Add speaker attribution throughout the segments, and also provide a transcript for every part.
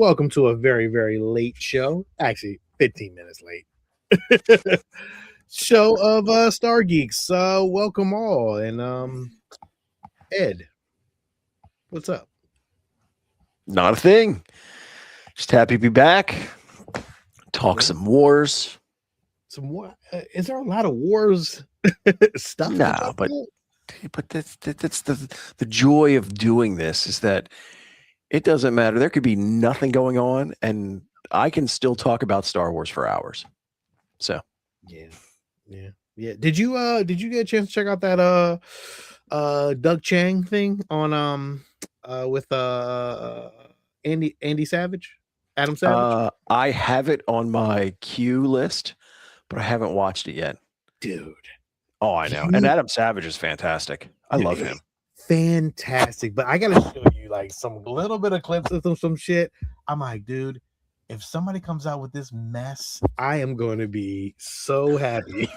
Speaker 1: welcome to a very, very late show. Actually, 15 minutes late. Show of Star Geeks. Welcome all. And Ed, what's up?
Speaker 2: Not a thing. Just happy to be back. Talk
Speaker 1: Yeah.
Speaker 2: some wars.
Speaker 1: Some war. Is there a lot of wars stuff? to
Speaker 2: Nah,
Speaker 1: talk
Speaker 2: but
Speaker 1: about?
Speaker 2: that's the joy of doing this is that it doesn't matter. There could be nothing going on, and I can still talk about Star Wars for hours. So
Speaker 1: Yeah. Did you get a chance to check out that Doug Chang thing on with Andy Savage? Adam Savage?
Speaker 2: I have it on my queue list, but I haven't watched it yet.
Speaker 1: Dude.
Speaker 2: Oh, I know. And Adam Savage is fantastic. I love him.
Speaker 1: Fantastic. But I gotta show you like some little bit of clips of some shit. I'm like, dude, if somebody comes out with this mess, I am going to be so happy.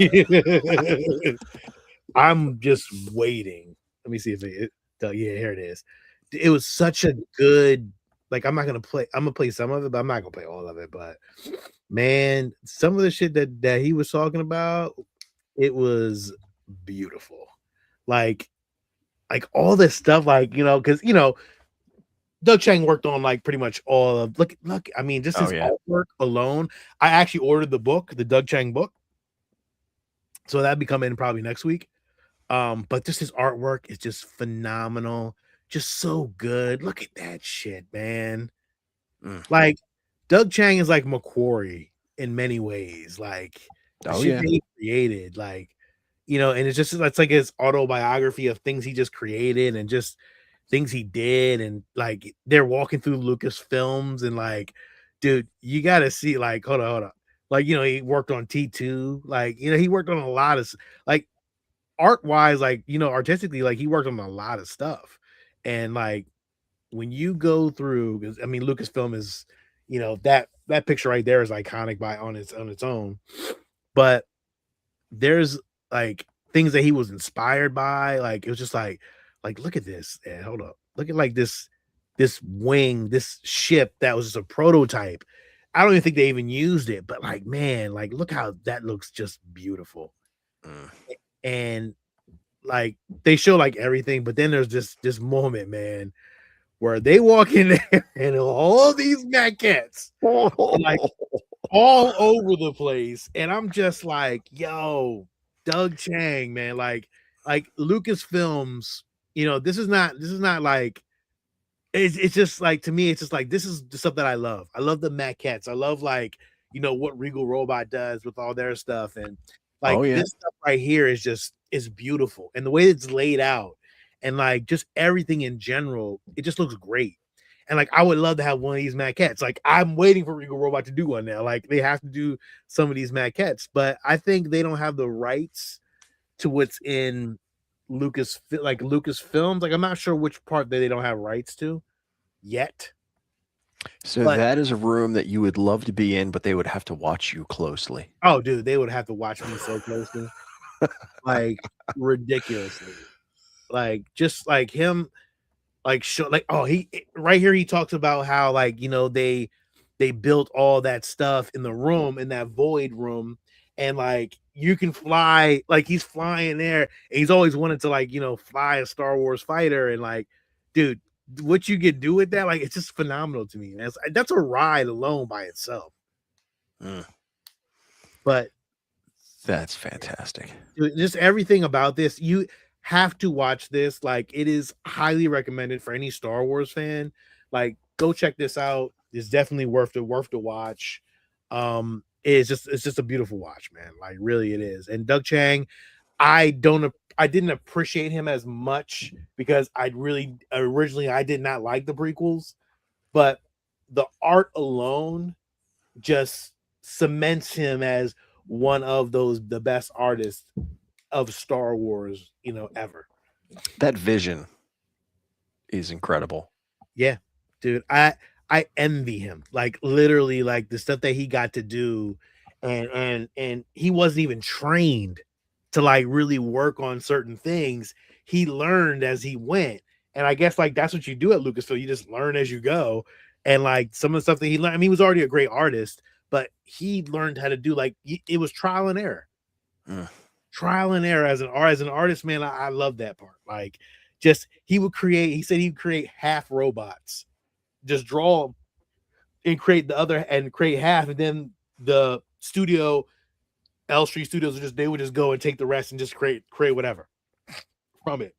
Speaker 1: I'm just waiting. Let me see if yeah, here it is. It was such a good, like, I'm gonna play some of it, but I'm not gonna play all of it. But man, some of the shit that he was talking about, it was beautiful. Like all this stuff, like, because Doug Chang worked on like pretty much all of look. I mean, just his artwork alone. I actually ordered the book, the Doug Chang book, so that'll be coming probably next week. But just his artwork is just phenomenal, just so good. Look at that shit, man. Like Doug Chang is like Macquarie in many ways. Like shit that he created, like, and it's like his autobiography of things he just created and just things he did, and like they're walking through Lucasfilms and like, dude, you gotta see, like, hold on. Like, he worked on T2, like, he worked on a lot of like art wise, like, artistically, like he worked on a lot of stuff. And like when you go through, because I mean Lucasfilm is, that picture right there is iconic on its own. But there's like things that he was inspired by. Like it was just like look at this. And hold up. Look at like this wing, this ship that was just a prototype. I don't even think they even used it, but like, man, like look how that looks just beautiful. And like they show like everything, but then there's this moment, man, where they walk in there and all these maquettes like all over the place. And I'm just like, yo, Doug Chang, man, like Lucasfilms, this is not like it's just like, to me, it's just like, this is the stuff that I love. I love the maquettes. I love, like, what Regal Robot does with all their stuff. And like this stuff right here is beautiful. And the way it's laid out and like just everything in general, it just looks great. And like I would love to have one of these maquettes. Like I'm waiting for Regal Robot to do one now. Like they have to do some of these maquettes, but I think they don't have the rights to what's in Lucasfilms. Like I'm not sure which part that they don't have rights to yet.
Speaker 2: So that is a room that you would love to be in, but they would have to watch you closely.
Speaker 1: Oh, dude, they would have to watch me so closely, like ridiculously. Like just like him, like show, like, oh, he right here he talks about how, like, they built all that stuff in the room, in that void room, and like you can fly, like he's flying there, and he's always wanted to, like, fly a Star Wars fighter. And like, dude, what you could do with that, like, it's just phenomenal to me. That's a ride alone by itself. But
Speaker 2: that's fantastic.
Speaker 1: Dude, just everything about this, you have to watch this. Like it is highly recommended for any Star Wars fan. Like go check this out. It's definitely worth the watch. It's just a beautiful watch, man. Like really it is. And Doug Chang, I didn't appreciate him as much because I did not like the prequels, but the art alone just cements him as one of the best artists of Star Wars, ever.
Speaker 2: That vision is incredible.
Speaker 1: Yeah, dude, I envy him. Like literally, like the stuff that he got to do, and he wasn't even trained to like really work on certain things. He learned as he went. And I guess like that's what you do at Lucasfilm. You just learn as you go. And like some of the stuff that he learned, I mean, he was already a great artist, but he learned how to do like it was trial and error. Trial and error as an artist, man. I love that part. Like, just he said he'd create half robots, just draw them and create the other and create half, and then the studio, L Street Studios, would just go and take the rest and just create whatever from it.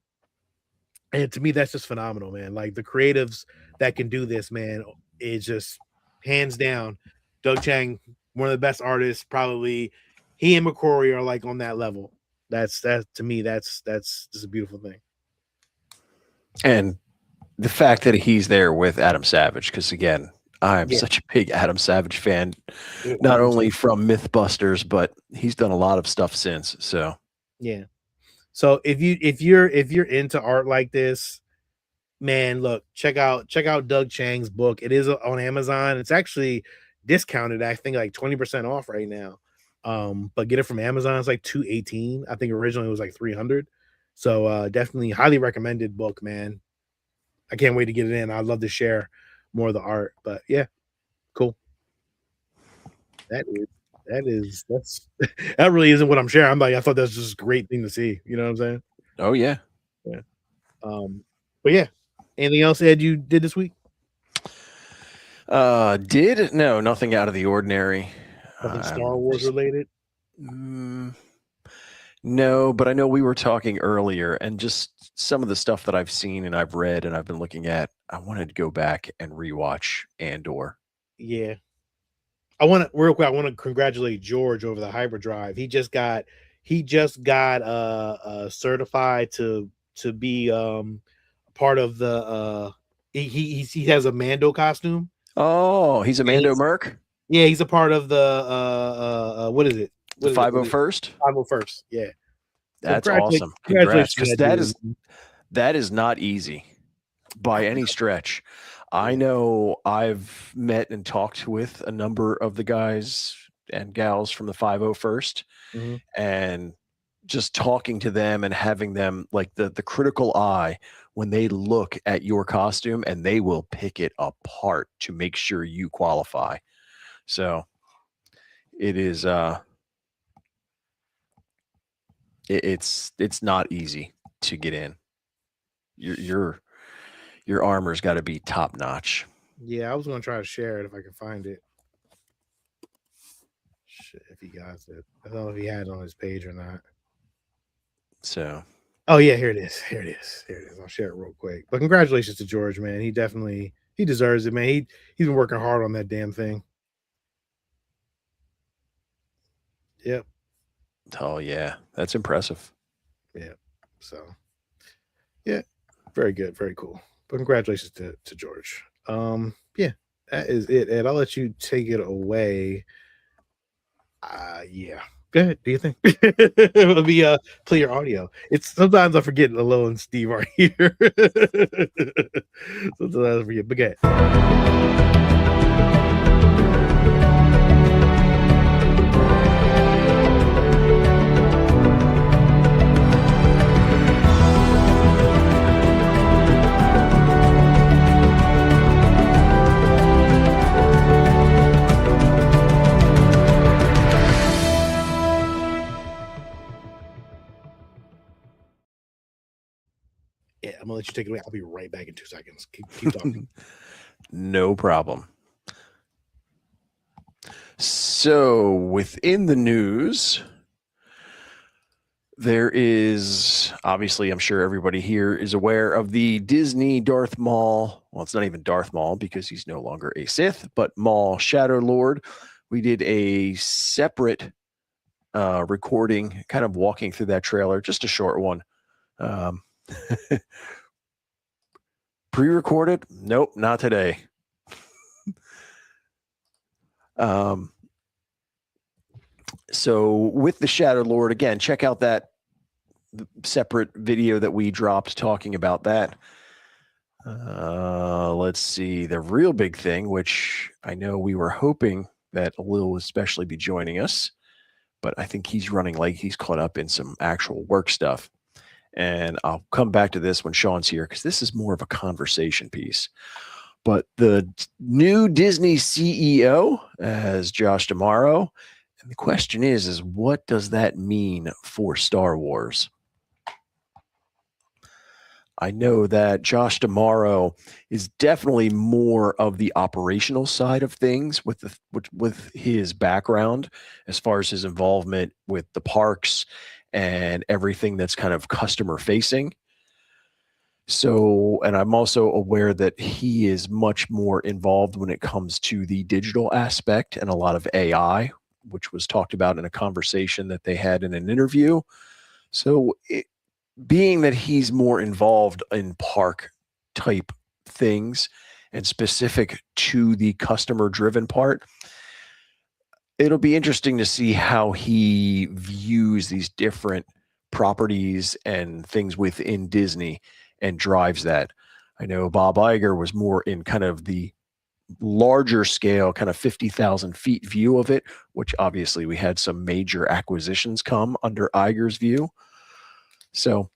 Speaker 1: And to me, that's just phenomenal, man. Like the creatives that can do this, man, is just hands down. Doug Chang, one of the best artists, probably. He and McCrory are like on that level. That's to me, that's just a beautiful thing.
Speaker 2: And the fact that he's there with Adam Savage, because again, I'm such a big Adam Savage fan, not only from Mythbusters, but he's done a lot of stuff since. So
Speaker 1: yeah. So if you're into art like this, man, look, check out Doug Chang's book. It is on Amazon. It's actually discounted, I think like 20% off right now. But get it from Amazon. It's like $218. I think originally it was like $300. So definitely highly recommended book, man. I can't wait to get it in. I'd love to share more of the art. But yeah, cool. That really isn't what I'm sharing. I'm like, I thought that's just a great thing to see. You know what I'm saying?
Speaker 2: Oh yeah.
Speaker 1: Yeah. But yeah. Anything else, Ed, you did this week?
Speaker 2: No, nothing out of the ordinary.
Speaker 1: Nothing Star Wars related?
Speaker 2: No, but I know we were talking earlier, and just some of the stuff that I've seen and I've read and I've been looking at, I wanted to go back and rewatch Andor.
Speaker 1: Yeah. Real quick, I want to congratulate George over the hyperdrive. He just got certified to be part of the he has a Mando costume.
Speaker 2: Oh, he's a Mando Merc?
Speaker 1: Yeah, he's a part of the what is it?
Speaker 2: The 501st?
Speaker 1: 501st, yeah.
Speaker 2: That's awesome. Congrats, because that is not easy by any stretch. I know I've met and talked with a number of the guys and gals from the 501st, and just talking to them and having them like the critical eye when they look at your costume, and they will pick it apart to make sure you qualify. So it is it's not easy to get in. Your armor's got to be top notch.
Speaker 1: Yeah, I was gonna try to share it if I can find it. Shit, if he got it, I don't know if he had it on his page or not.
Speaker 2: So,
Speaker 1: oh yeah, here it is. I'll share it real quick. But congratulations to George, man. He deserves it, man. He's been working hard on that damn thing. Yep.
Speaker 2: Oh yeah, that's impressive.
Speaker 1: Yeah. So, yeah, very good, very cool. But congratulations to George. Yeah, that is it, Ed. I'll let you take it away. Yeah. Go ahead. Do you think? Let me play your audio. It's sometimes I forget Lilo and Steve are here. Sometimes I forget. But go ahead. Yeah, I'm gonna let you take it away. I'll be right back in 2 seconds. Keep talking.
Speaker 2: No problem. So within the news, there is obviously, I'm sure everybody here is aware of the Disney Darth Maul. Well, it's not even Darth Maul because he's no longer a Sith, but Maul Shadow Lord. We did a separate recording, kind of walking through that trailer, just a short one. Pre-recorded? Nope, not today. So with the Shadow Lord, again, check out that separate video that we dropped talking about that. Let's see, the real big thing, which I know we were hoping that Lil would especially be joining us, but I think he's running late. He's caught up in some actual work stuff. And I'll come back to this when Sean's here, because this is more of a conversation piece. But the new Disney CEO as Josh D'Amaro. And the question is what does that mean for Star Wars? I know that Josh D'Amaro is definitely more of the operational side of things with his background as far as his involvement with the parks and everything that's kind of customer facing. So, and I'm also aware that he is much more involved when it comes to the digital aspect and a lot of AI, which was talked about in a conversation that they had in an interview. So, being that he's more involved in park type things and specific to the customer driven part, it'll be interesting to see how he views these different properties and things within Disney and drives that. I know Bob Iger was more in kind of the larger scale, kind of 50,000 feet view of it, which obviously we had some major acquisitions come under Iger's view. So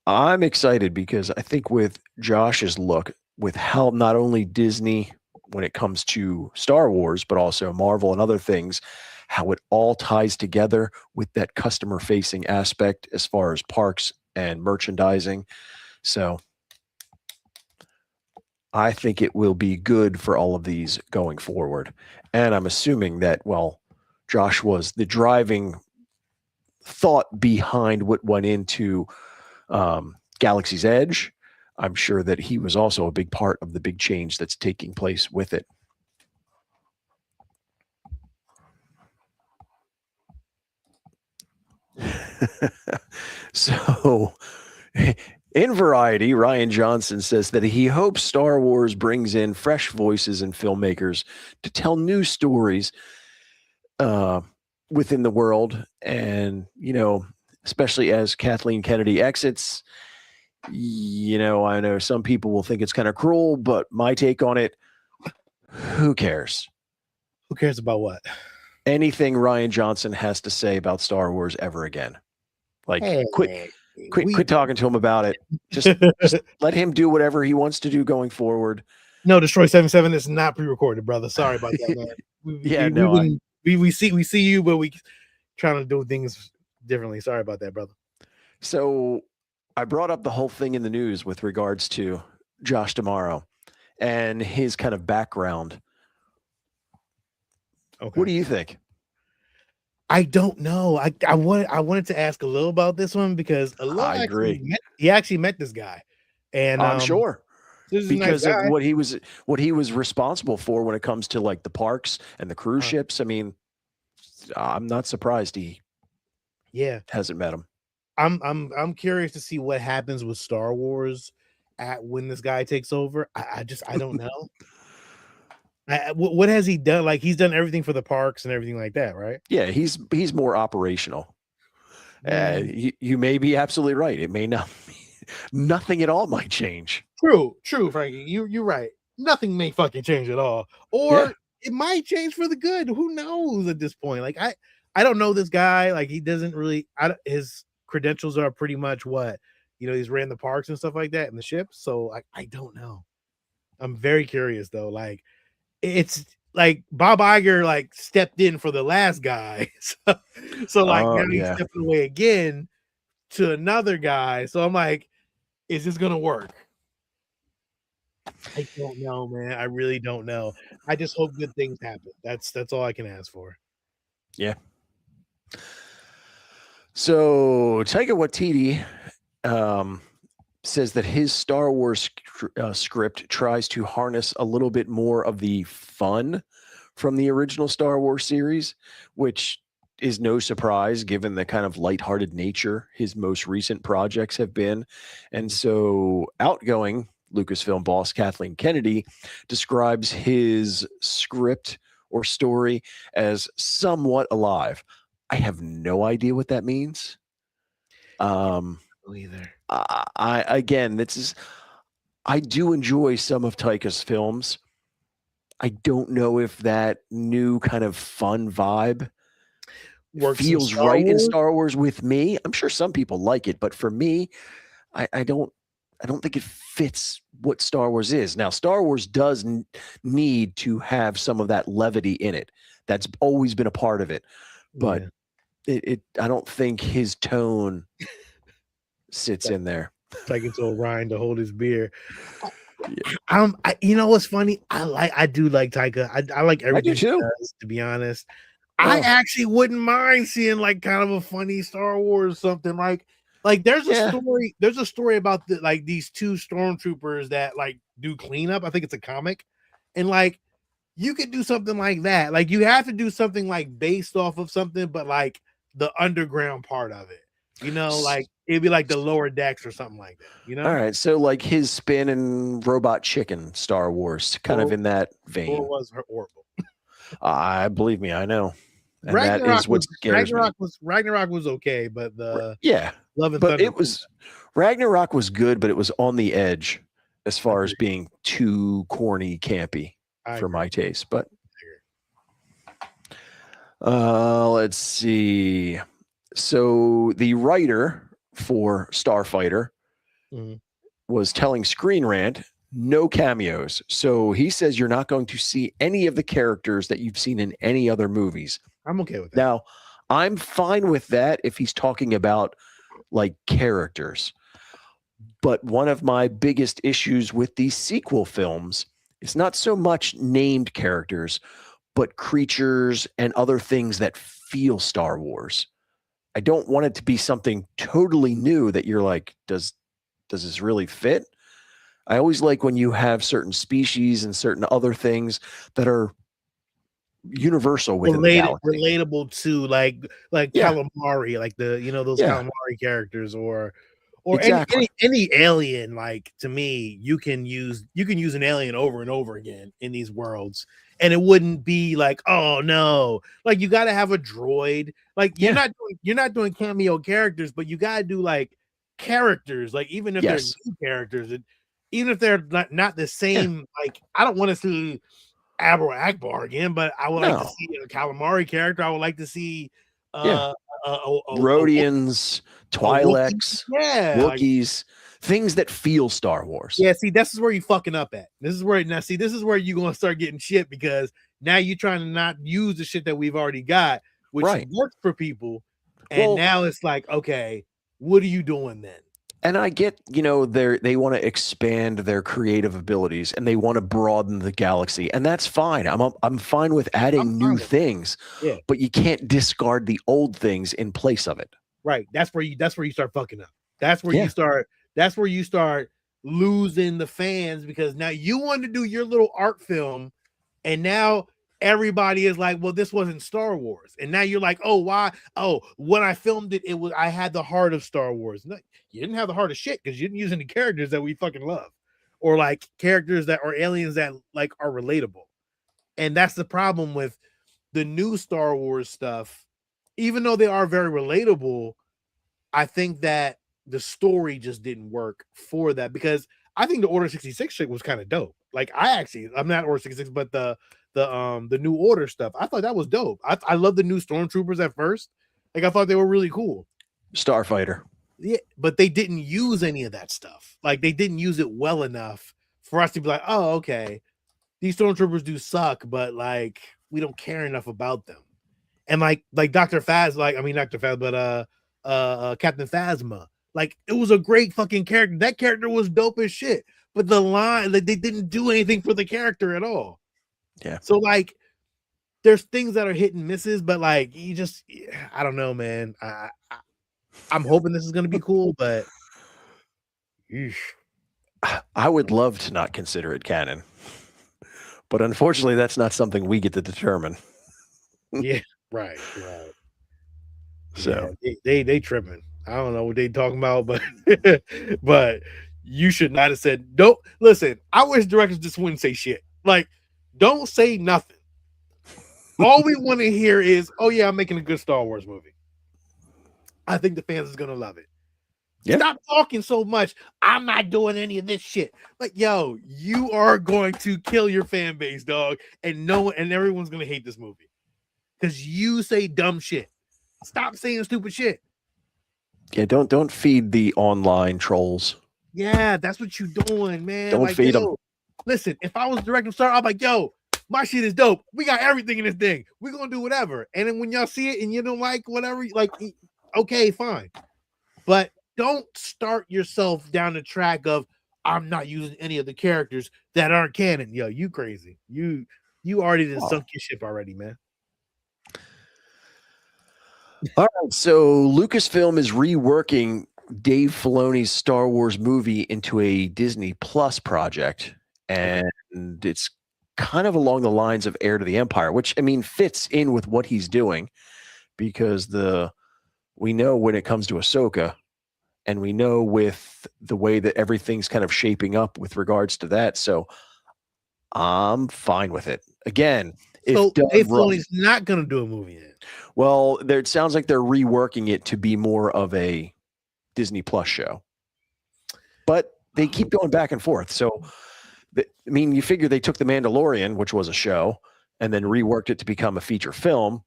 Speaker 2: I'm excited because I think with Josh's look, with how not only Disney, when it comes to Star Wars, but also Marvel and other things, how it all ties together with that customer facing aspect as far as parks and merchandising. So I think it will be good for all of these going forward. And I'm assuming that, well, Josh was the driving thought behind what went into Galaxy's Edge. I'm sure that he was also a big part of the big change that's taking place with it. So, in Variety, Ryan Johnson says that he hopes Star Wars brings in fresh voices and filmmakers to tell new stories within the world. And, especially as Kathleen Kennedy exits, I know some people will think it's kind of cruel, but my take on it, who cares?
Speaker 1: Who cares about what?
Speaker 2: Anything Ryan Johnson has to say about Star Wars ever again. Like,
Speaker 1: hey,
Speaker 2: quit talking to him about it. Just let him do whatever he wants to do going forward.
Speaker 1: No, Destroy 77 is not pre-recorded, brother. Sorry about that, man. We see you, but we trying to do things differently. Sorry about that, brother.
Speaker 2: So I brought up the whole thing in the news with regards to Josh D'Amaro and his kind of background. Okay. What do you think?
Speaker 1: I don't know. I wanted to ask a little about this one because
Speaker 2: I agree.
Speaker 1: He actually met this guy, and
Speaker 2: I'm sure because
Speaker 1: nice
Speaker 2: of what he was responsible for when it comes to like the parks and the cruise ships. I mean, I'm not surprised he hasn't met him.
Speaker 1: I'm curious to see what happens with Star Wars when this guy takes over. I don't know. What has he done? Like, he's done everything for the parks and everything like that, right?
Speaker 2: Yeah, he's more operational. You may be absolutely right. It may not be, nothing at all might change.
Speaker 1: True, Frankie. You're right. Nothing may fucking change at all, or it might change for the good. Who knows at this point? Like, I don't know this guy. Like, he doesn't really. His credentials are pretty much what he's ran the parks and stuff like that and the ships. So I don't know. I'm very curious though. Like, it's like Bob Iger like stepped in for the last guy, so like now he's stepping away again to another guy. So I'm like, is this gonna work? I don't know, man. I really don't know. I just hope good things happen. That's all I can ask for.
Speaker 2: Yeah. So Taika Waititi says that his Star Wars script tries to harness a little bit more of the fun from the original Star Wars series, which is no surprise given the kind of lighthearted nature his most recent projects have been. And so outgoing Lucasfilm boss Kathleen Kennedy describes his script or story as somewhat alive. I have no idea what that means.
Speaker 1: Either.
Speaker 2: I do enjoy some of Taika's films. I don't know if that new kind of fun vibe feels right in Star Wars with me. I'm sure some people like it, but for me, I don't I don't think it fits what Star Wars is. Now, Star Wars does need to have some of that levity in it. That's always been a part of it. But I don't think his tone sits in there.
Speaker 1: It's like it's all Ryan to hold his beer. You know what's funny? I do like Taika. I like everything he does, to be honest. I actually wouldn't mind seeing like kind of a funny Star Wars something like there's a story about these two stormtroopers that like do cleanup. I think it's a comic, and like you could do something like that. Like you have to do something like based off of something, but like the underground part of it. You know, like it'd be like the lower decks or something like that. You know.
Speaker 2: All right, so like his spin and Robot Chicken Star Wars, kind of in that vein.
Speaker 1: Or was horrible.
Speaker 2: I believe me, I know. And Ragnarok that is what scares me.
Speaker 1: Ragnarok was okay, but the
Speaker 2: Love and Thunder. It was Ragnarok was good, but it was on the edge as far as being too corny, campy for my taste. But let's see. So the writer for Starfighter was telling Screen Rant, no cameos. So he says you're not going to see any of the characters that you've seen in any other movies.
Speaker 1: I'm okay with that.
Speaker 2: Now, I'm fine with that if he's talking about like characters. But one of my biggest issues with these sequel films is not so much named characters, but creatures and other things that feel Star Wars. I don't want it to be something totally new that you're like, does this really fit? I always like when you have certain species and certain other things that are universal within the galaxy.
Speaker 1: Relatable to like calamari, like those calamari characters, or exactly. any alien. Like to me, you can use an alien over and over again in these worlds, and it wouldn't be like, oh no, like you got to have a droid. Like you're not doing cameo characters, but you got to do like characters, like even if they're new characters, and even if they're not the same. Like I don't want to see Admiral Akbar again, but I would like to see a calamari character. I would like to see
Speaker 2: Rhodians, Twi'leks, Wookiees, things that feel Star Wars.
Speaker 1: Yeah, see, this is where you fucking up at. This is where you're gonna start getting shit, because now you're trying to not use the shit that we've already got, which works for people. And now it's like, okay, what are you doing then?
Speaker 2: And I get, they want to expand their creative abilities and they want to broaden the galaxy, and that's fine. I'm fine with adding new things, but you can't discard the old things in place of it.
Speaker 1: Right. That's where you start fucking up. That's where you start losing the fans, because now you want to do your little art film, and now everybody is like, well, this wasn't Star Wars. And now you're like, oh, why? Oh, when I filmed it, I had the heart of Star Wars. No, you didn't have the heart of shit, because you didn't use any characters that we fucking love, or like characters that are aliens that like are relatable. And that's the problem with the new Star Wars stuff. Even though they are very relatable, I think that the story just didn't work for that, because I think the Order 66 shit was kind of dope. Like I'm not Order 66, but the New Order stuff, I thought that was dope. I love the new stormtroopers at first. Like I thought they were really cool.
Speaker 2: Starfighter.
Speaker 1: Yeah, but they didn't use any of that stuff. Like they didn't use it well enough for us to be like, oh, okay, these stormtroopers do suck, but like we don't care enough about them. And like Dr. Phas, but Captain Phasma, like it was a great fucking character. That character was dope as shit. But the line, like they didn't do anything for the character at all.
Speaker 2: Yeah.
Speaker 1: So like there's things that are hit and misses, but like I don't know, man. I'm hoping this is gonna be cool, but
Speaker 2: I would love to not consider it canon. But unfortunately, that's not something we get to determine.
Speaker 1: Yeah, right.
Speaker 2: So
Speaker 1: they tripping. I don't know what they talking about, but but you should not have said, don't listen. I wish directors just wouldn't say shit. Like, don't say nothing. All we want to hear is, oh yeah, I'm making a good Star Wars movie. I think the fans is gonna love it. Yeah. Stop talking so much. I'm not doing any of this shit. Like, yo, you are going to kill your fan base, dog, and everyone's gonna hate this movie because you say dumb shit. Stop saying stupid shit.
Speaker 2: Yeah, don't feed the online trolls.
Speaker 1: Yeah, that's what you doing, man.
Speaker 2: Don't
Speaker 1: like,
Speaker 2: feed them.
Speaker 1: Listen, if I was directing Star, I'm like, yo, my shit is dope. We got everything in this thing. We're gonna do whatever. And then when y'all see it and you don't like whatever, like, okay, fine. But don't start yourself down the track of I'm not using any of the characters that aren't canon. Yo, you crazy. You already done sunk your ship already, man.
Speaker 2: All right, so Lucasfilm is reworking Dave Filoni's Star Wars movie into a Disney Plus project, and it's kind of along the lines of Heir to the Empire, which, I mean, fits in with what he's doing, because we know when it comes to Ahsoka, and we know with the way that everything's kind of shaping up with regards to that, so I'm fine with it. Again,
Speaker 1: so Dave Filoni's not going to do a movie yet.
Speaker 2: Well, it sounds like they're reworking it to be more of a Disney Plus show, but they keep going back and forth. So, I mean, you figure they took The Mandalorian, which was a show, and then reworked it to become a feature film,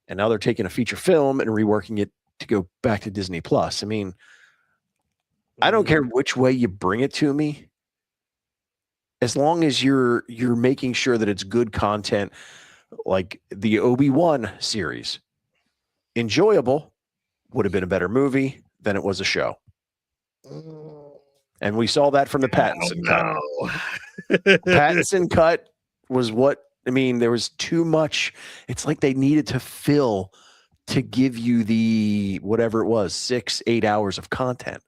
Speaker 2: and now they're taking a feature film and reworking it to go back to Disney Plus. I mean, I don't care which way you bring it to me, as long as you're making sure that it's good content, like the Obi-Wan series. Enjoyable, would have been a better movie than it was a show. And we saw that from the Pattinson cut. Pattinson cut was what, I mean, there was too much. It's like they needed to fill to give you the, whatever it was, 6-8 hours of content.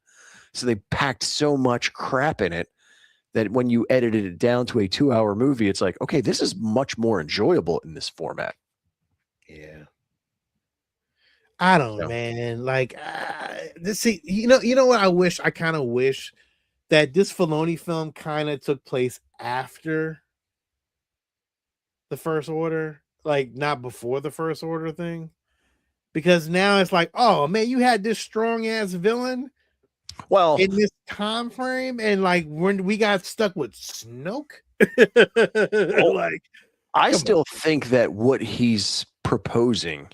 Speaker 2: So they packed so much crap in it that when you edited it down to a 2-hour movie, it's like, okay, this is much more enjoyable in this format.
Speaker 1: Yeah. I don't, man. Like, see, you know what? I kind of wish that this Filoni film kind of took place after the First Order, like not before the First Order thing, because now it's like, oh man, you had this strong ass villain, in this time frame, and like when we got stuck with Snoke,
Speaker 2: like, I still think that what he's proposing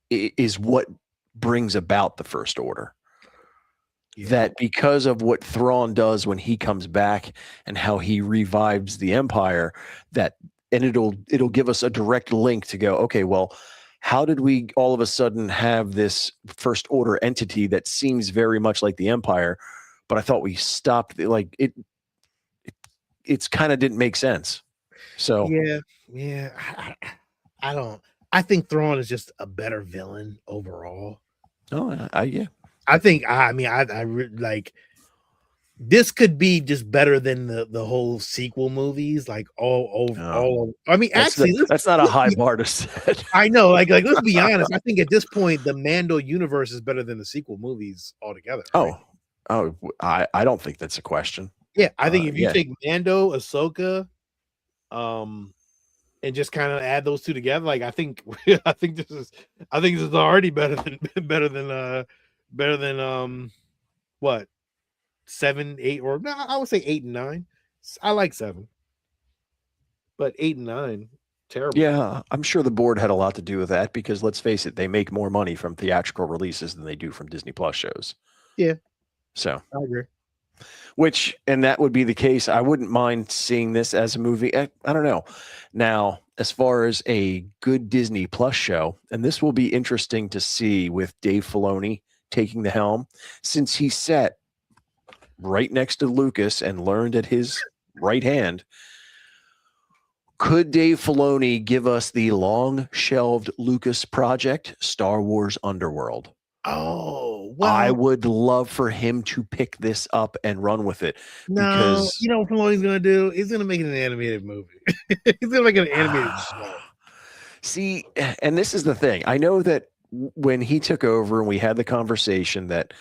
Speaker 2: is what brings about the First Order. Yeah. That because of what Thrawn does when he comes back and how he revives the Empire, and it'll give us a direct link to go, okay, well, how did we all of a sudden have this First Order entity that seems very much like the Empire, but I thought we stopped, like it's kind of didn't make sense. So
Speaker 1: yeah, I don't. I think Thrawn is just a better villain overall.
Speaker 2: Oh, yeah.
Speaker 1: I think. I mean, I like. This could be just better than the whole sequel movies, like all. I mean, actually,
Speaker 2: that's not a high bar to set.
Speaker 1: I know, like let's be honest. I think at this point, the Mando universe is better than the sequel movies altogether. Right?
Speaker 2: I don't think that's a question.
Speaker 1: Yeah, I think if you take Mando, Ahsoka, and just kind of add those two together, like I think this is already better than what 7, 8, or no, I would say 8 and 9. I like 7, but 8 and 9, terrible.
Speaker 2: Yeah, I'm sure the board had a lot to do with that, because let's face it, they make more money from theatrical releases than they do from Disney Plus shows.
Speaker 1: Yeah,
Speaker 2: so
Speaker 1: I agree.
Speaker 2: And that would be the case. I wouldn't mind seeing this as a movie. I don't know. Now, as far as a good Disney Plus show, and this will be interesting to see with Dave Filoni taking the helm, since he sat right next to Lucas and learned at his right hand. Could Dave Filoni give us the long-shelved Lucas project, Star Wars Underworld?
Speaker 1: Oh, well,
Speaker 2: I would love for him to pick this up and run with it.
Speaker 1: No,
Speaker 2: because
Speaker 1: you know what Filoni's going to do? He's going to make it an animated movie. He's going to make it an animated show.
Speaker 2: See, and this is the thing. I know that when he took over and we had the conversation that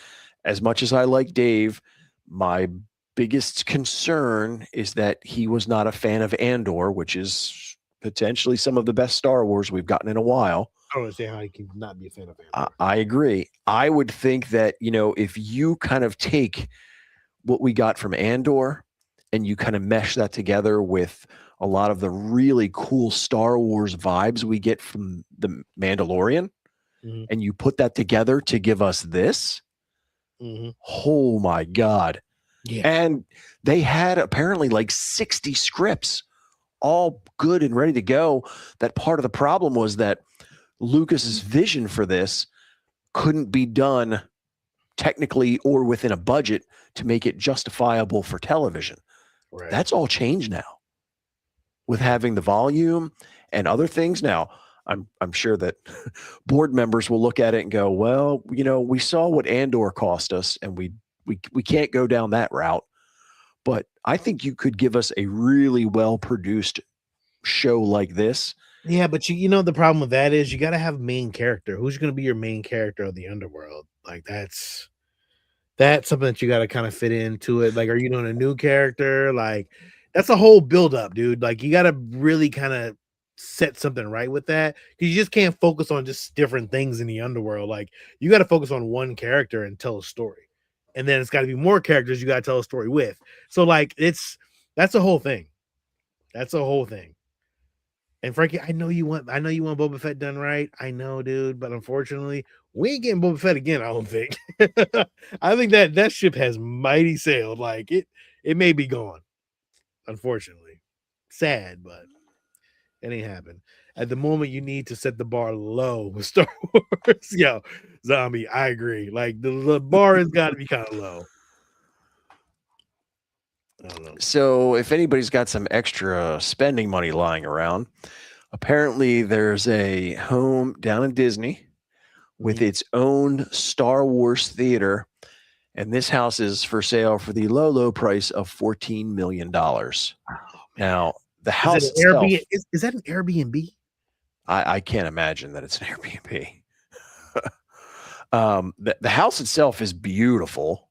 Speaker 2: as much as I like Dave, my biggest concern is that he was not a fan of Andor, which is potentially some of the best Star Wars we've gotten in a while.
Speaker 1: I don't understand how he can not be a fan of Andor.
Speaker 2: I agree. I would think that, if you kind of take what we got from Andor and you kind of mesh that together with a lot of the really cool Star Wars vibes we get from the Mandalorian, and you put that together to give us this, oh my God.
Speaker 1: Yeah.
Speaker 2: And they had apparently like 60 scripts, all good and ready to go. That part of the problem was that Lucas's vision for this couldn't be done technically or within a budget to make it justifiable for television.
Speaker 1: Right.
Speaker 2: That's all changed now with having the volume and other things. Now, I'm sure that board members will look at it and go, well, we saw what Andor cost us, and we can't go down that route. But I think you could give us a really well produced show like this.
Speaker 1: Yeah, but the problem with that is you got to have main character. Who's going to be your main character of the underworld? Like that's something that you got to kind of fit into it. Like, are you doing a new character? Like, that's a whole build up, dude. Like, you got to really kind of set something right with that. You just can't focus on just different things in the underworld. Like, you got to focus on one character and tell a story, and then it's got to be more characters you got to tell a story with. So, like, that's a whole thing. That's a whole thing. And Frankie, I know you want Boba Fett done right. I know, dude, but unfortunately, we ain't getting Boba Fett again, I don't think. I think that ship has mighty sailed. Like it may be gone. Unfortunately. Sad, but it ain't happened. At the moment, you need to set the bar low with Star Wars. Yo, Zombie, I agree. Like the bar has got to be kind of low. I don't know.
Speaker 2: So if anybody's got some extra spending money lying around, apparently there's a home down in Disney with its own Star Wars theater, and this house is for sale for the low price of $14 million. Oh, now, the house itself,
Speaker 1: is that an Airbnb?
Speaker 2: I can't imagine that it's an Airbnb. The house itself is beautiful,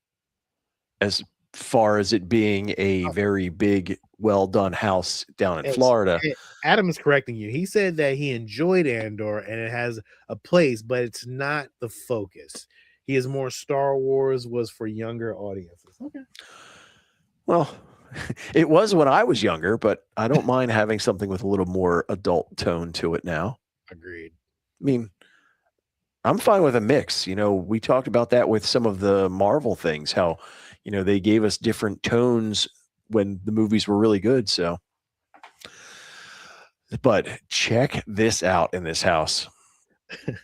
Speaker 2: as far as it being a very big, well done house down in Florida.
Speaker 1: Adam is correcting you. He said that he enjoyed Andor and it has a place, but it's not the focus. He is more Star Wars was for younger audiences. Okay.
Speaker 2: Well, it was when I was younger, but I don't mind having something with a little more adult tone to it now.
Speaker 1: Agreed.
Speaker 2: I mean, I'm fine with a mix. We talked about that with some of the Marvel things, how, they gave us different tones when the movies were really good. So, but check this out in this house.
Speaker 1: It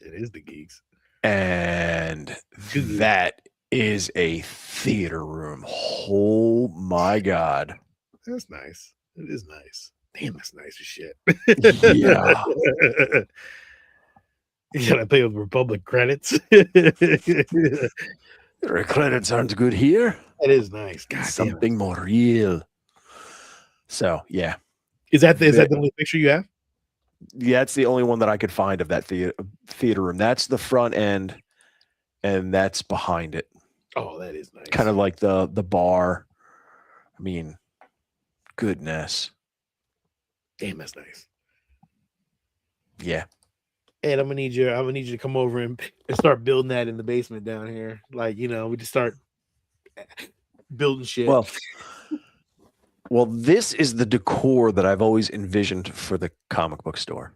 Speaker 1: is the geeks.
Speaker 2: And that is a theater room. Oh my God.
Speaker 1: That's nice. It is nice. Damn, that's nice as shit.
Speaker 2: Yeah.
Speaker 1: You gotta pay with Republic credits.
Speaker 2: The credits aren't good here.
Speaker 1: That is nice. God,
Speaker 2: something more real. So yeah.
Speaker 1: Is that the only picture you have?
Speaker 2: Yeah, it's the only one that I could find of that theater room. That's the front end, and that's behind it.
Speaker 1: Oh, that is nice.
Speaker 2: Kind of like the bar. I mean, goodness.
Speaker 1: Damn, that's nice.
Speaker 2: Yeah.
Speaker 1: Ed, I'm gonna need you to come over and start building that in the basement down here. Like, we just start building shit.
Speaker 2: Well, this is the decor that I've always envisioned for the comic book store.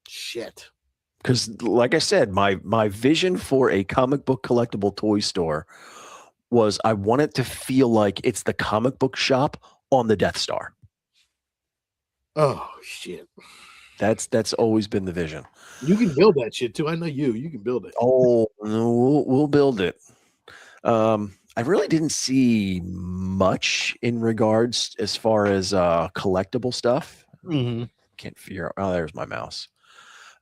Speaker 1: Shit.
Speaker 2: Because, like I said, my vision for a comic book collectible toy store was I want it to feel like it's the comic book shop on the Death Star.
Speaker 1: Oh, shit.
Speaker 2: That's always been the vision.
Speaker 1: You can build that shit too. I know you can build it.
Speaker 2: Oh, we'll build it. I really didn't see much in regards as far as collectible stuff.
Speaker 1: Mm-hmm.
Speaker 2: Can't figure out. Oh, there's my mouse.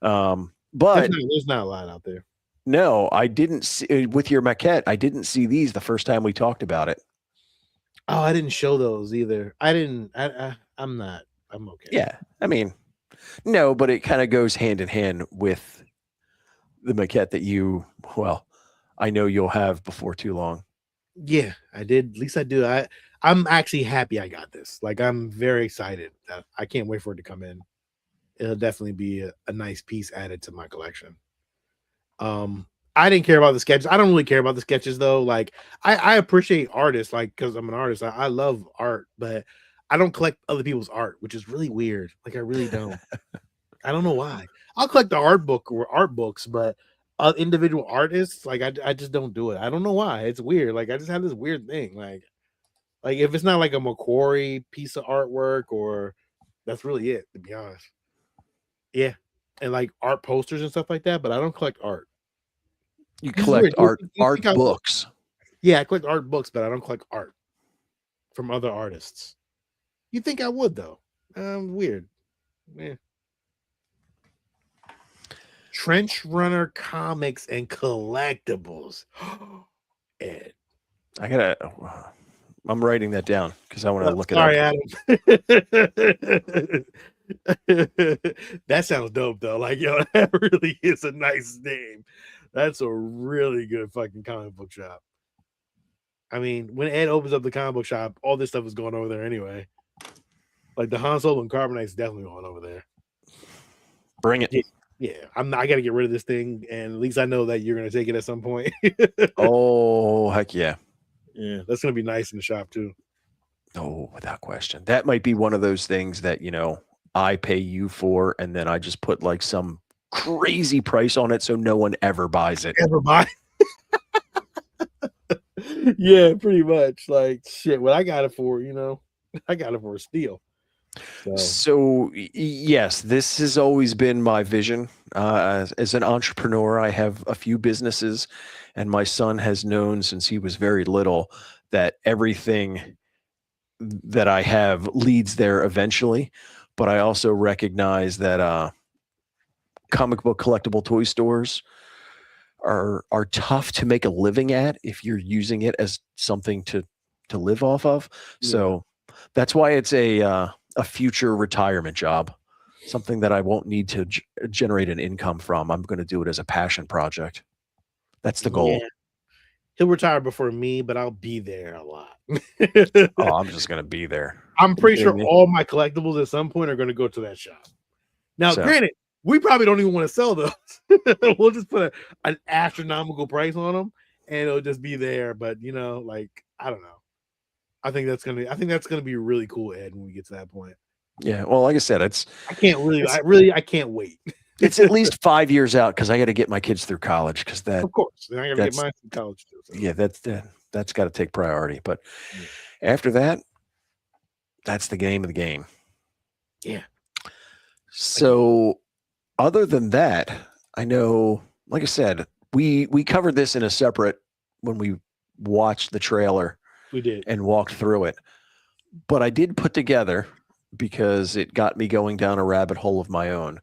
Speaker 2: But
Speaker 1: there's not a lot out there.
Speaker 2: No, I didn't see with your maquette. I didn't see these the first time we talked about it.
Speaker 1: Oh, I didn't show those either. I'm okay.
Speaker 2: Yeah, I mean, no, but it kind of goes hand in hand with the maquette that I know you'll have before too long.
Speaker 1: Yeah, I did. At least I do. I'm actually happy I got this. Like, I'm very excited. I can't wait for it to come in. It'll definitely be a nice piece added to my collection. I didn't care about the sketches. I don't really care about the sketches though. Like, I appreciate artists, like, because I'm an artist. I love art, but I don't collect other people's art, which is really weird. Like, I really don't. I don't know why. I'll collect the art book or art books, but individual artists, like I just don't do it. I don't know why. It's weird. Like I just have this weird thing. Like if it's not like a Macquarie piece of artwork, or that's really it, to be honest. Yeah, and like art posters and stuff like that. But I don't collect art.
Speaker 2: You collect art books.
Speaker 1: Yeah, I collect art books, but I don't collect art from other artists. You think I would though? Weird. Yeah. Trench Runner comics and collectibles. Ed.
Speaker 2: I'm writing that down because I want to look it
Speaker 1: up.
Speaker 2: Adam.
Speaker 1: That sounds dope though. Like, yo, that really is a nice name. That's a really good fucking comic book shop. I mean, when Ed opens up the comic book shop, all this stuff is going over there anyway. Like the Han Solo and Carbonite's definitely going over there.
Speaker 2: Bring it.
Speaker 1: Yeah, I got to get rid of this thing, and at least I know that you're going to take it at some point.
Speaker 2: Oh, heck yeah.
Speaker 1: Yeah, that's going to be nice in the shop too.
Speaker 2: Oh, without question. That might be one of those things that, I pay you for, and then I just put like some crazy price on it so no one ever buys it.
Speaker 1: Ever buy? Yeah, pretty much. Like, shit, what I got it for, I got it for a steal.
Speaker 2: So yes, this has always been my vision. As an entrepreneur, I have a few businesses, and my son has known since he was very little that everything that I have leads there eventually. But I also recognize that comic book collectible toy stores are tough to make a living at if you're using it as something to live off of. Yeah. So that's why it's a future retirement job, something that I won't need to generate an income from. I'm going to do it as a passion project. That's the goal.
Speaker 1: Yeah. He'll retire before me, but I'll be there a lot.
Speaker 2: Oh, I'm just going to be there.
Speaker 1: I'm pretty sure all my collectibles at some point are going to go to that shop. Now, granted, we probably don't even want to sell those. We'll just put an astronomical price on them, and it'll just be there. But I don't know. I think that's gonna be really cool, Ed, when we get to that point.
Speaker 2: Yeah, well, like I said, I
Speaker 1: can't wait.
Speaker 2: It's at least 5 years out because I got to get my kids through college. Because
Speaker 1: of course, I got to get mine through college too. So.
Speaker 2: Yeah, that's got to take priority. But after that, that's the game of the game.
Speaker 1: Yeah.
Speaker 2: So, other than that, I know, like I said, we covered this in a separate when we watched the trailer.
Speaker 1: We did.
Speaker 2: And walked through it. But I did put together, because it got me going down a rabbit hole of my own,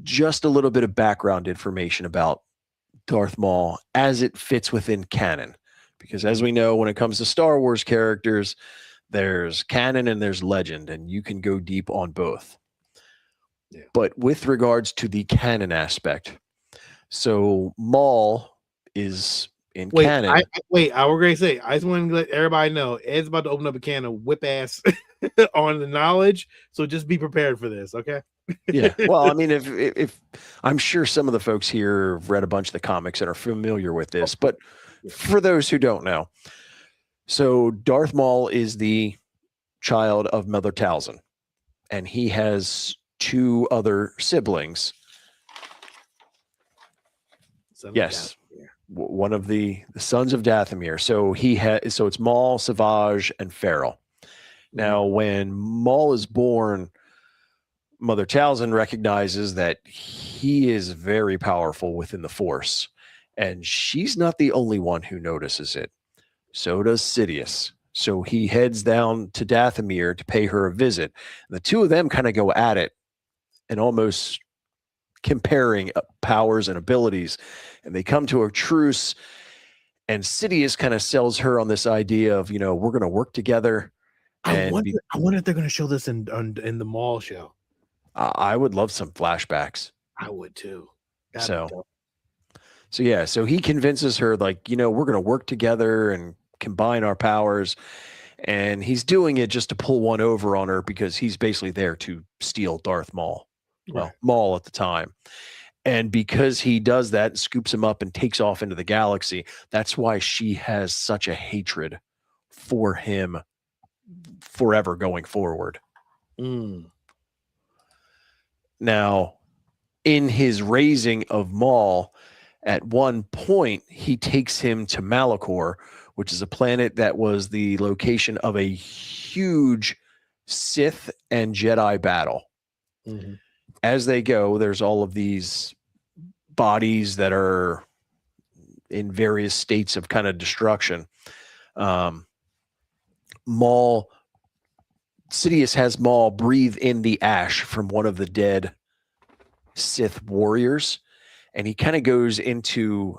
Speaker 2: just a little bit of background information about Darth Maul as it fits within canon. Because as we know, when it comes to Star Wars characters, there's canon and there's legend, and you can go deep on both. Yeah. But with regards to the canon aspect, so Maul is in canon.
Speaker 1: I was going to say, I just want to let everybody know, Ed's about to open up a can of whip ass on the knowledge, so just be prepared for this, okay?
Speaker 2: Yeah. Well, I mean, if I'm sure some of the folks here have read a bunch of the comics and are familiar with this, but for those who don't know, so Darth Maul is the child of Mother Talzin, and he has two other siblings. Yes. One of the sons of Dathomir. So so it's Maul, Savage, and Farrell. Now, when Maul is born, Mother Talzin recognizes that he is very powerful within the Force, and she's not the only one who notices it. So does Sidious. So he heads down to Dathomir to pay her a visit. The two of them kind of go at it and almost comparing powers and abilities, and they come to a truce, and Sidious kind of sells her on this idea of, we're going to work together.
Speaker 1: I wonder if they're going to show this in the Maul show.
Speaker 2: I would love some flashbacks.
Speaker 1: I would too.
Speaker 2: So he convinces her, like, we're going to work together and combine our powers, and he's doing it just to pull one over on her because he's basically there to steal Darth Maul. Well, Maul at the time. And because he does that and scoops him up and takes off into the galaxy, that's why she has such a hatred for him forever going forward. Now, in his raising of Maul, At one point, he takes him to Malachor, which is a planet that was the location of a huge Sith and Jedi battle.
Speaker 1: Mm-hmm.
Speaker 2: As they go, there's all of these bodies that are in various states of kind of destruction. Maul, Sidious has Maul breathe in the ash from one of the dead Sith warriors, and he kind of goes into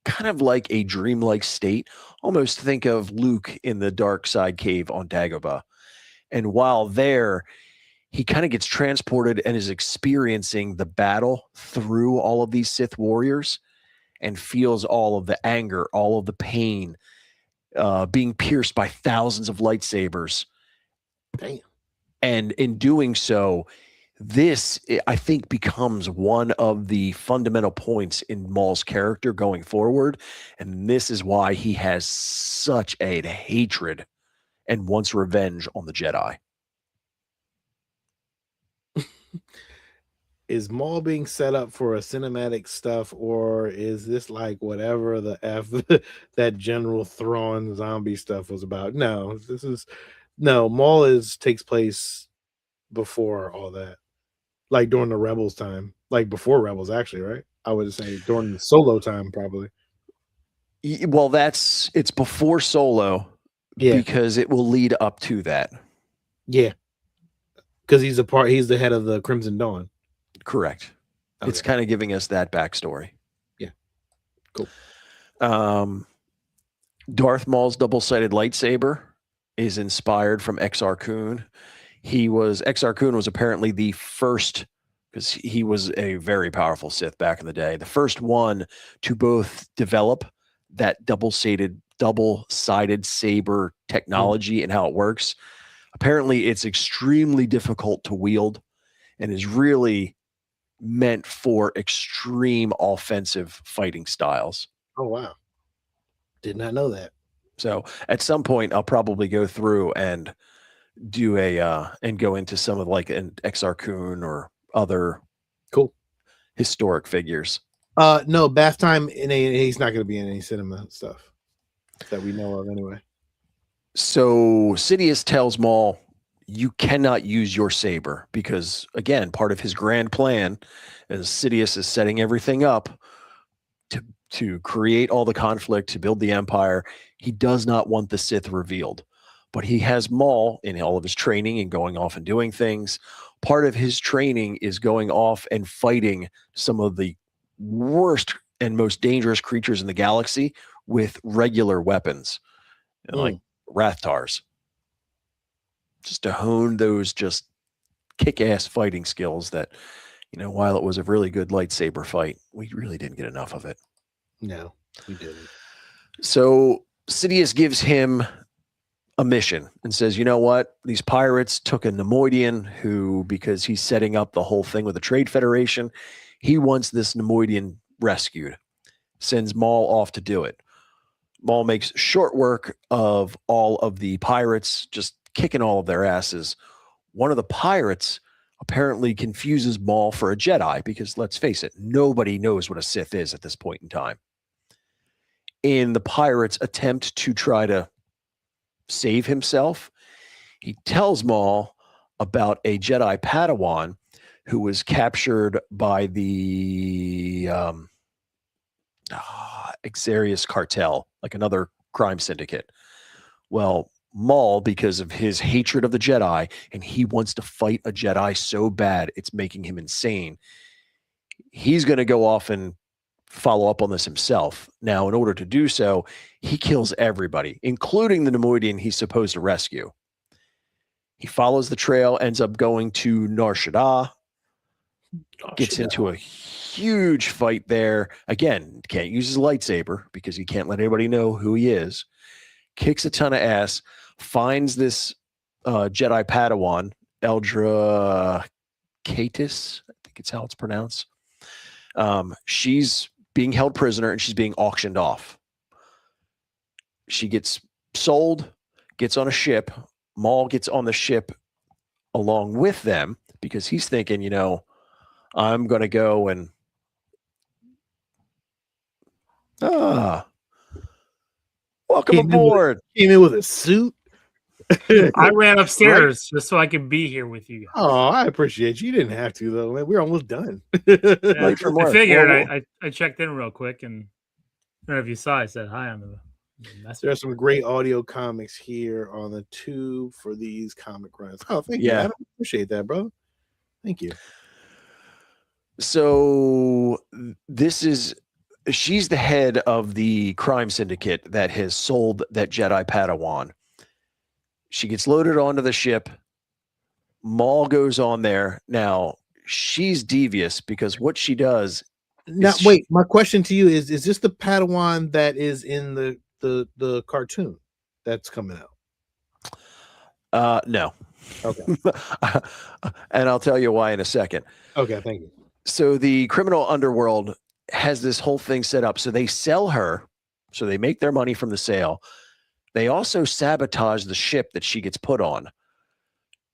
Speaker 2: kind of like a dreamlike state. Almost think of Luke in the dark side cave on Dagobah. And while there, he kind of gets transported and is experiencing the battle through all of these Sith warriors and feels all of the anger, all of the pain, being pierced by thousands of lightsabers.
Speaker 1: Damn.
Speaker 2: And in doing so, this, I think, becomes one of the fundamental points in Maul's character going forward. And this is why he has such a hatred and wants revenge on the Jedi.
Speaker 1: Is Maul being set up for a cinematic stuff, or is this like whatever the F that General Thrawn zombie stuff was about? No, Maul takes place before all that. Like during the Rebels time, like before Rebels, actually, right? I would say during the Solo time, probably.
Speaker 2: Well, it's before Solo, because it will lead up to that.
Speaker 1: Yeah, because he's the head of the Crimson Dawn.
Speaker 2: Correct. Okay. It's kind of giving us that backstory.
Speaker 1: Yeah, cool.
Speaker 2: Darth Maul's double-sided lightsaber is inspired from Exar Kun. Exar Kun was apparently the first, because he was a very powerful Sith back in the day, the first one to both develop that double-sided saber technology and how it works. Apparently, it's extremely difficult to wield and is really meant for extreme offensive fighting styles.
Speaker 1: Oh, wow. Did not know that.
Speaker 2: So at some point, I'll probably go through and do and go into some of like an Exar Kun or other
Speaker 1: cool
Speaker 2: historic figures.
Speaker 1: No, Bath Time he's not going to be in any cinema stuff that we know of anyway.
Speaker 2: So Sidious tells Maul, you cannot use your saber, because again, part of his grand plan is Sidious is setting everything up to create all the conflict, to build the Empire. He does not want the Sith revealed, but he has Maul in all of his training and going off and doing things. Part of his training is going off and fighting some of the worst and most dangerous creatures in the galaxy with regular weapons, like Rathtars, just to hone those just kick-ass fighting skills that, while it was a really good lightsaber fight, we really didn't get enough of it.
Speaker 1: No, we didn't.
Speaker 2: So Sidious gives him a mission and says, you know what? These pirates took a Nemoidian who, because he's setting up the whole thing with the Trade Federation, he wants this Nemoidian rescued. Sends Maul off to do it. Maul makes short work of all of the pirates, just kicking all of their asses. One of the pirates apparently confuses Maul for a Jedi, because let's face it, nobody knows what a Sith is at this point in time. In the pirates' attempt to try to save himself, he tells Maul about a Jedi Padawan who was captured by the Xerius cartel, like another crime syndicate. Well, Maul, because of his hatred of the Jedi, and he wants to fight a Jedi so bad it's making him insane, he's going to go off and follow up on this himself. Now, in order to do so, he kills everybody, including the Nemoidian he's supposed to rescue. He follows the trail, ends up going to Nar Shaddaa, gets into a huge fight there. Again, can't use his lightsaber because he can't let anybody know who he is. Kicks a ton of ass, finds this Jedi Padawan, Eldra Katis, I think it's how it's pronounced. She's being held prisoner and she's being auctioned off. She gets sold, gets on a ship. Maul gets on the ship along with them because he's thinking, I'm going to go and Welcome aboard.
Speaker 1: Came in with a suit.
Speaker 3: I ran upstairs just so I could be here with you guys.
Speaker 1: Oh, I appreciate you. You didn't have to though, man. We're almost done.
Speaker 3: I figured I checked in real quick, and I don't know if you saw. I said hi on the message.
Speaker 1: There's some great audio comics here on the tube for these comic runs. Oh, thank you. I appreciate that, bro. Thank you.
Speaker 2: So she's the head of the crime syndicate that has sold that Jedi Padawan. She gets loaded onto the ship. Maul goes on there. Now, she's devious because what she does.
Speaker 1: Now, wait, my question to you is this the Padawan that is in the cartoon that's coming
Speaker 2: out? No.
Speaker 1: Okay.
Speaker 2: And I'll tell you why in a second.
Speaker 1: Okay, thank you.
Speaker 2: So the criminal underworld has this whole thing set up. So they sell her. So they make their money from the sale. They also sabotage the ship that she gets put on.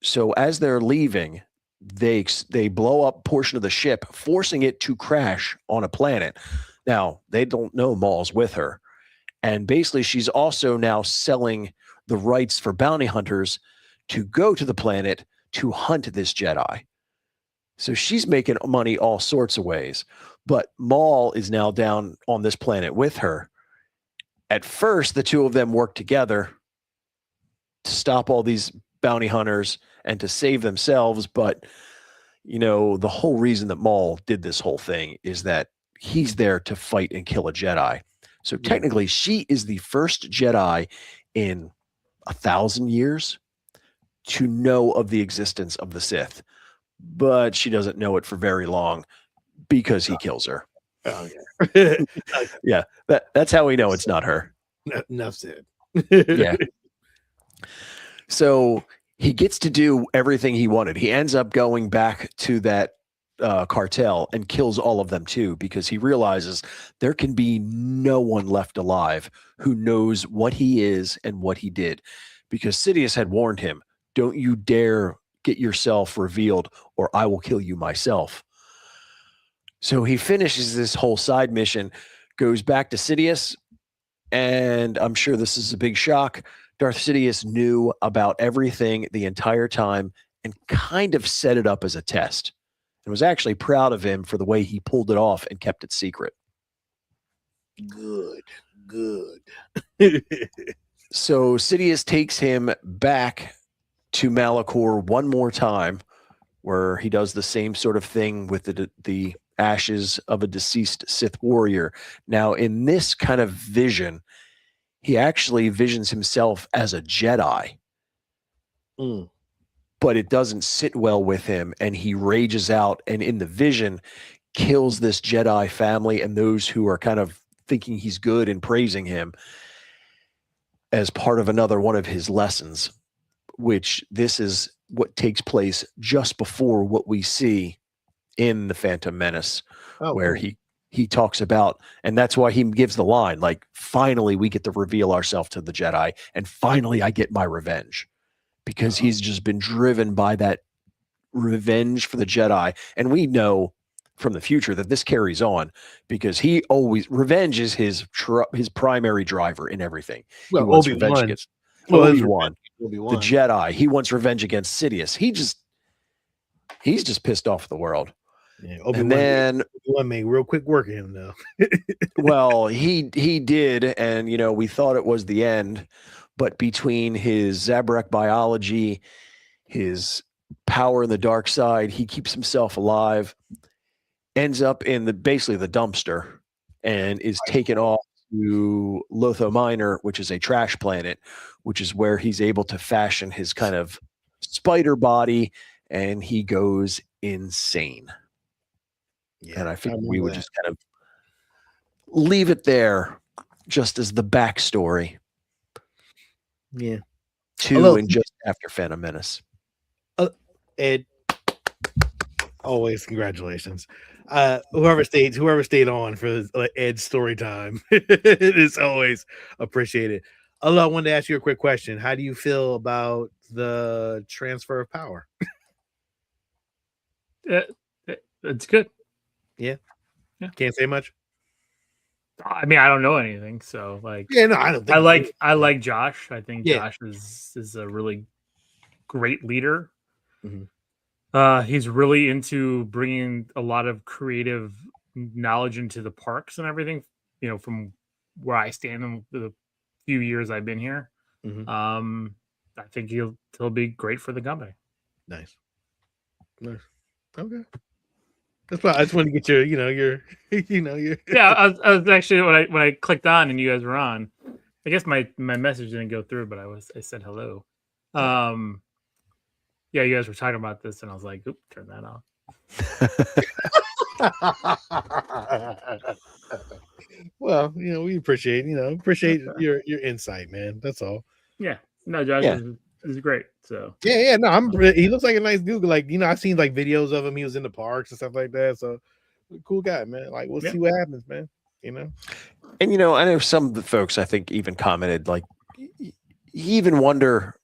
Speaker 2: So as they're leaving, they blow up a portion of the ship, forcing it to crash on a planet. Now, they don't know Maul's with her. And basically, she's also now selling the rights for bounty hunters to go to the planet to hunt this Jedi. So she's making money all sorts of ways. But Maul is now down on this planet with her. At first, the two of them work together to stop all these bounty hunters and to save themselves. But, you know, the whole reason that Maul did this whole thing is that he's there to fight and kill a Jedi. So technically, she is the first Jedi in 1,000 years to know of the existence of the Sith. But she doesn't know it for very long because he kills her.
Speaker 1: Oh, yeah.
Speaker 2: Yeah, that's how we know it's not her.
Speaker 1: Enough said.
Speaker 2: Yeah. So he gets to do everything he wanted. He ends up going back to that cartel and kills all of them too, because he realizes there can be no one left alive who knows what he is and what he did, because Sidious had warned him, don't you dare get yourself revealed or I will kill you myself. So he finishes this whole side mission, goes back to Sidious, and I'm sure this is a big shock. Darth Sidious knew about everything the entire time and kind of set it up as a test, and was actually proud of him for the way he pulled it off and kept it secret.
Speaker 1: Good.
Speaker 2: So Sidious takes him back to Malachor one more time, where he does the same sort of thing with the ashes of a deceased Sith warrior. Now, in this kind of vision, he actually visions himself as a Jedi. But it doesn't sit well with him, and he rages out, and in the vision kills this Jedi family and those who are kind of thinking he's good and praising him as part of another one of his lessons, which this is what takes place just before what we see in The Phantom Menace, where he talks about, and that's why he gives the line, like, finally we get to reveal ourselves to the Jedi, and finally I get my revenge, because he's just been driven by that revenge for the Jedi. And we know from the future that this carries on, because he always, revenge is his primary driver in everything.
Speaker 1: Well,
Speaker 2: he wants revenge against Obi-Wan, the Jedi. He wants revenge against Sidious. He's just pissed off the world.
Speaker 1: Yeah,
Speaker 2: Obi-Wan
Speaker 1: made real quick work of him, though.
Speaker 2: Well, he did, and we thought it was the end, but between his Zabrak biology, his power in the dark side, he keeps himself alive, ends up in basically the dumpster, and is taken off to Lotho Minor, which is a trash planet, which is where he's able to fashion his kind of spider body, and he goes insane. Yeah, and I think we would just kind of leave it there, just as the backstory.
Speaker 1: Yeah.
Speaker 2: And just after Phantom Menace.
Speaker 1: Ed, always congratulations. Whoever stayed on for Ed's story time, it is always appreciated. Allah, I wanted to ask you a quick question. How do you feel about the transfer of power?
Speaker 3: It's good.
Speaker 1: Yeah. Can't say much.
Speaker 3: I mean, I don't know anything, so like,
Speaker 1: yeah, no, I don't think
Speaker 3: I like Josh. I think
Speaker 1: Yeah.
Speaker 3: Josh is a really great leader.
Speaker 1: Mhm.
Speaker 3: He's really into bringing a lot of creative knowledge into the parks and everything. You know, from where I stand in the few years I've been here,
Speaker 1: Mhm.
Speaker 3: I think he'll be great for the company.
Speaker 1: Nice. Okay. That's why I just wanted to get your, your, your.
Speaker 3: Yeah, I was actually when I clicked on and you guys were on. I guess my message didn't go through, but I said hello. Yeah, you guys were talking about this, and I was like, "Oop, turn that off."
Speaker 1: Well, we appreciate your insight, man. That's all.
Speaker 3: Yeah, no, Josh is great. So
Speaker 1: Yeah, no, he looks like a nice dude. Like, I've seen like videos of him. He was in the parks and stuff like that. So cool guy, man. Like, we'll see what happens, man.
Speaker 2: And I know some of the folks I think even commented like, you even wonder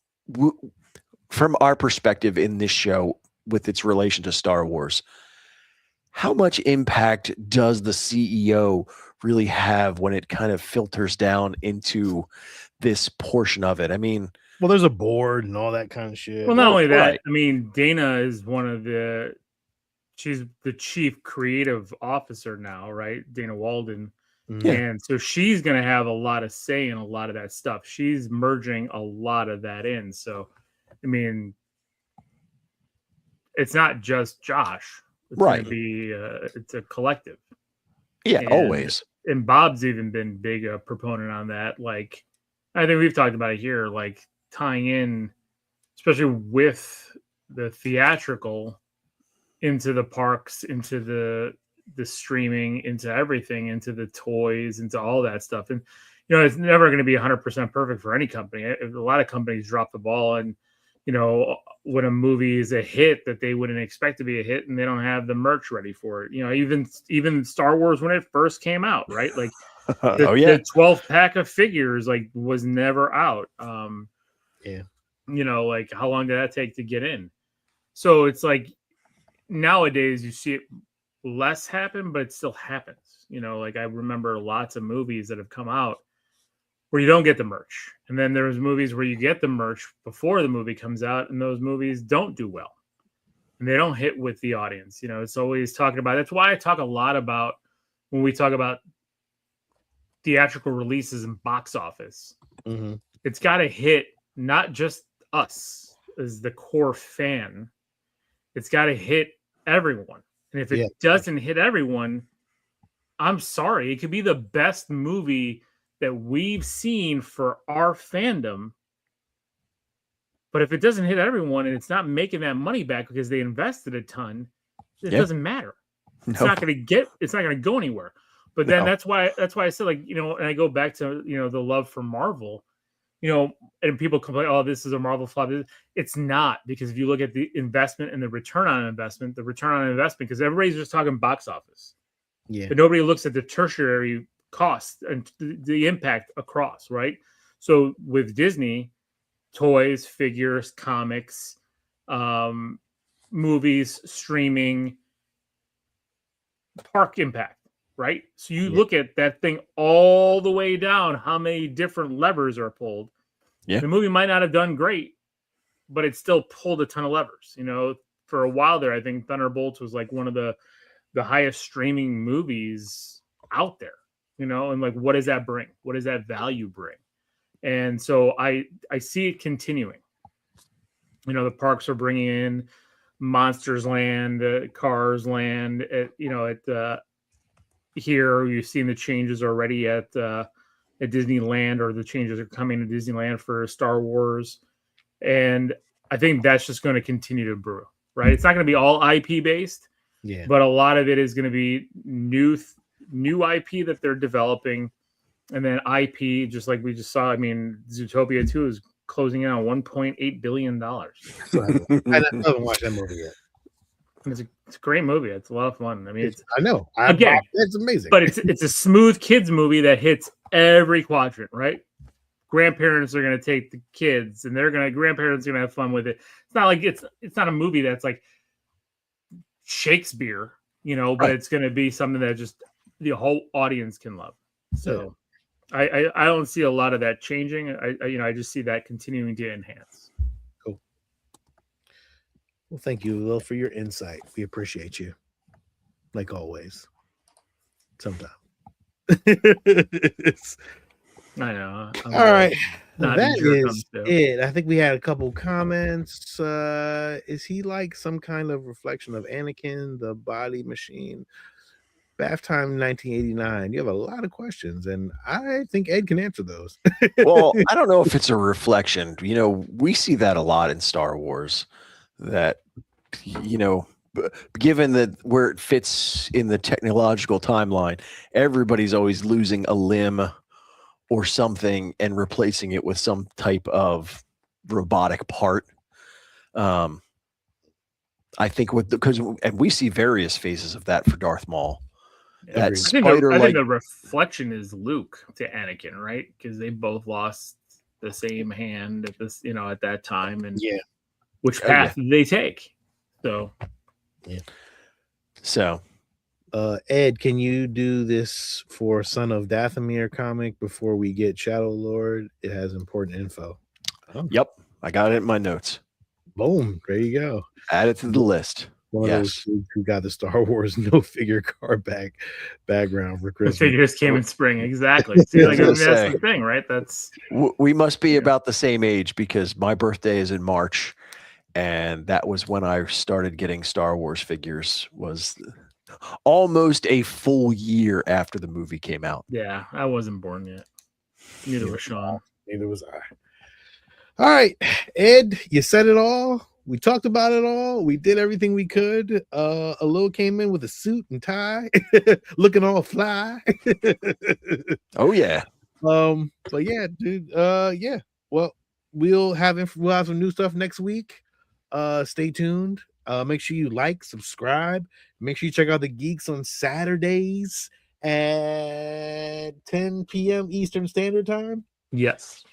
Speaker 2: from our perspective in this show with its relation to Star Wars, how much impact does the CEO really have when it kind of filters down into this portion of it? I mean,
Speaker 1: well, there's a board and all that kind of shit.
Speaker 3: Well, not only that, I mean, Dana is she's the chief creative officer now, right? Dana Walden.
Speaker 2: Yeah.
Speaker 3: And so she's going to have a lot of say in a lot of that stuff. She's merging a lot of that in. So, I mean, it's not just Josh. It's going to be it's a collective.
Speaker 2: Yeah, always.
Speaker 3: And Bob's even been big a proponent on that. Like, I think we've talked about it here, like tying in, especially with the theatrical, into the parks, into the streaming, into everything, into the toys, into all that stuff. And it's never going to be 100% perfect for any company. A lot of companies drop the ball, and when a movie is a hit that they wouldn't expect to be a hit, and they don't have the merch ready for it. Even Star Wars when it first came out, right? Like the 12 pack of figures like was never out.
Speaker 1: Yeah.
Speaker 3: Like how long did that take to get in? So it's like nowadays you see it less happen, but it still happens. Like I remember lots of movies that have come out where you don't get the merch. And then there's movies where you get the merch before the movie comes out, and those movies don't do well. And they don't hit with the audience. It's always talking about, that's why I talk a lot about when we talk about theatrical releases and box office.
Speaker 1: Mm-hmm.
Speaker 3: It's got to hit not just us as the core fan. It's got to hit everyone. And if it doesn't hit everyone, I'm sorry. It could be the best movie that we've seen for our fandom. But if it doesn't hit everyone and it's not making that money back because they invested a ton, it doesn't matter. It's not going to go anywhere. But then that's why I said, like, and I go back to, the love for Marvel, and people complain, oh, this is a Marvel flop. It's not, because if you look at the investment and the return on investment, because everybody's just talking box office.
Speaker 1: Yeah.
Speaker 3: But nobody looks at the tertiary cost and the impact across, right? So with Disney, toys, figures, comics, movies, streaming, park impact, right? So you look at that thing all the way down, how many different levers are pulled.
Speaker 2: Yeah.
Speaker 3: The movie might not have done great, but it still pulled a ton of levers. For a while there, I think Thunderbolts was like one of the highest streaming movies out there, and like, what does that bring? What does that value bring? And so I see it continuing. The parks are bringing in Monsters Land, Cars Land, here you've seen the changes already at Disneyland, or the changes are coming to Disneyland for Star Wars. And I think that's just going to continue to brew, right? It's not going to be all IP based, but a lot of it is going to be new IP that they're developing. And then IP, just like we just saw, I mean, Zootopia 2 is closing in on $1.8 billion.
Speaker 1: I haven't watched that movie yet.
Speaker 3: It's a great movie. It's a lot of fun. I mean,
Speaker 1: I know. It's amazing.
Speaker 3: But it's a smooth kids movie that hits every quadrant, right? Grandparents are going to take the kids, and grandparents are going to have fun with it. It's not like it's not a movie that's like Shakespeare, but it's going to be something that just the whole audience can love. So I don't see a lot of that changing. I just see that continuing to enhance.
Speaker 1: Cool. Well, thank you, Lil, for your insight. We appreciate you, like always. Sometimes.
Speaker 3: I know.
Speaker 1: All right. That is it. I think we had a couple comments. Is he like some kind of reflection of Anakin, the body machine? Bath Time 1989. You have a lot of questions, and I think Ed can answer those.
Speaker 2: Well, I don't know if it's a reflection. We see that a lot in Star Wars, that, given that where it fits in the technological timeline, everybody's always losing a limb or something and replacing it with some type of robotic part. I think and we see various phases of that for Darth Maul.
Speaker 3: I think the reflection is Luke to Anakin, right? Because they both lost the same hand at this, at that time, and which path did they take? So,
Speaker 1: Ed, can you do this for Son of Dathomir comic before we get Shadow Lord? It has important info.
Speaker 2: Yep, I got it in my notes.
Speaker 1: Boom, there you go.
Speaker 2: Add it to the list.
Speaker 1: One of those who got the Star Wars no figure car background for Christmas.
Speaker 3: The figures came in spring, exactly. See, that's the thing, right?
Speaker 2: We must be about the same age, because my birthday is in March, and that was when I started getting Star Wars figures. Was almost a full year after the movie came out.
Speaker 3: Yeah, I wasn't born yet. Neither was Sean.
Speaker 1: Neither was I. All right, Ed, you said it all. We talked about it all. We did everything we could. Alil came in with a suit and tie, looking all fly.
Speaker 2: Oh yeah.
Speaker 1: But yeah, dude. Yeah. Well, we'll have some new stuff next week. Stay tuned. Make sure you like, subscribe. Make sure you check out the Geeks on Saturdays at 10 p.m. Eastern Standard Time.
Speaker 3: Yes.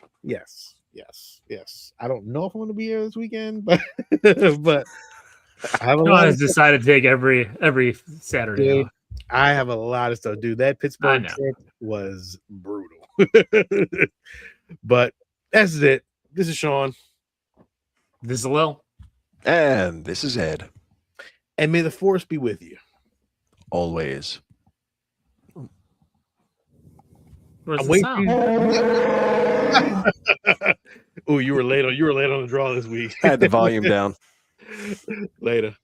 Speaker 1: I don't know if I'm going to be here this weekend, but I have
Speaker 3: decided to take every Saturday.
Speaker 1: Dude, I have a lot of stuff, dude. That Pittsburgh trip was brutal. But that's it. This is Sean.
Speaker 3: This is Lil.
Speaker 2: And this is Ed.
Speaker 1: And may the force be with you.
Speaker 2: Always.
Speaker 3: I'm waiting.
Speaker 1: Oh, you were late on the draw this week.
Speaker 2: I had the volume down.
Speaker 1: Later.